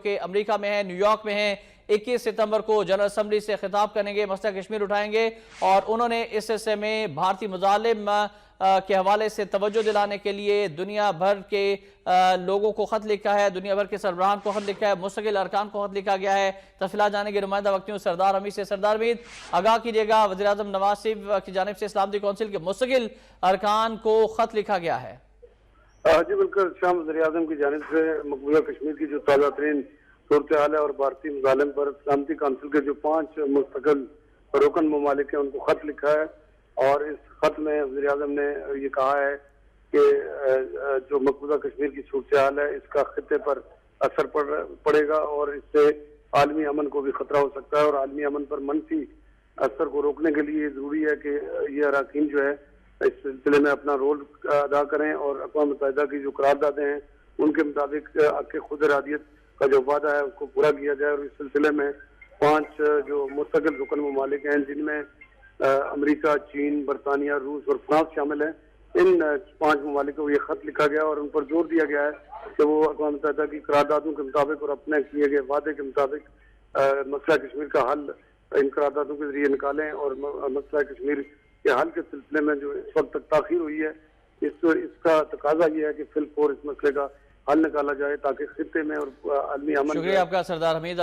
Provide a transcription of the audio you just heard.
कि अमेरिका में है, न्यूयॉर्क में है, 21 सितंबर को जनरल असम्बली से खिताब करेंगे, मसला कश्मीर उठाएंगे। और उन्होंने इस हिस्से में भारतीय मुजालिम के हवाले से तवज्जो दिलाने के लिए दुनिया भर के लोगों को खत लिखा है, दुनिया भर के सरबराहान को खत लिखा है, मुस्तकिल अरकान को खत लिखा गया है। तफसीलात जाने के नुमाइंदा वक्तियों सरदार हमीद से। सरदार हमीद, आगाह कीजिएगा, वज़ीर आज़म नवाज शरीफ की जानिब से इस्लामी कौंसिल के मुस्तकिल अरकान को खत लिखा गया है। जी बिल्कुल, शाम वज़ीर आज़म की जानिब से मकबूजा कश्मीर की जो ताज़ा तरीन सूरत हाल है और भारतीय मुजालिम पर इस्लामी कौंसिल के जो 5 मुस्तकिल रुकन ममालिक हैं उनको खत लिखा है। और इस खत में वज़ीर आज़म ने ये कहा है कि जो मकबूजा कश्मीर की सूरत हाल है इसका खित्ते पर असर पड़ेगा और इससे आलमी अमन को भी खतरा हो सकता है। और आलमी अमन पर मनफी असर को रोकने के लिए जरूरी है कि ये अराकीन जो है इस सिलसिले में अपना रोल अदा करें और अक़वाम मुत्तहिदा की जो करारदादें हैं उनके मुताबिक के खुद इरादियत का जो वादा है उसको पूरा किया जाए। और इस सिलसिले में 5 जो मुस्तकिल रुकन ममालिक हैं जिनमें अमेरिका, चीन, बरतानिया, रूस और फ्रांस शामिल हैं, इन 5 ममालिक को ये खत लिखा गया और उन पर जोर दिया गया है कि वो अक़वाम मुत्तहिदा की करारदादों के मुताबिक और अपने किए गए वादे के मुताबिक मसला कश्मीर का हल इन करारदादों के जरिए निकालें। और मसला कश्मीर के हल के सिलसिले में जो इस वक्त तक ताख़ीर हुई है इसका तकाजा ये है कि फिलफौर इस मसले का हल निकाला जाए ताकि खित्ते में और आलमी अमन। शुक्रिया आपका सरदार हमीद।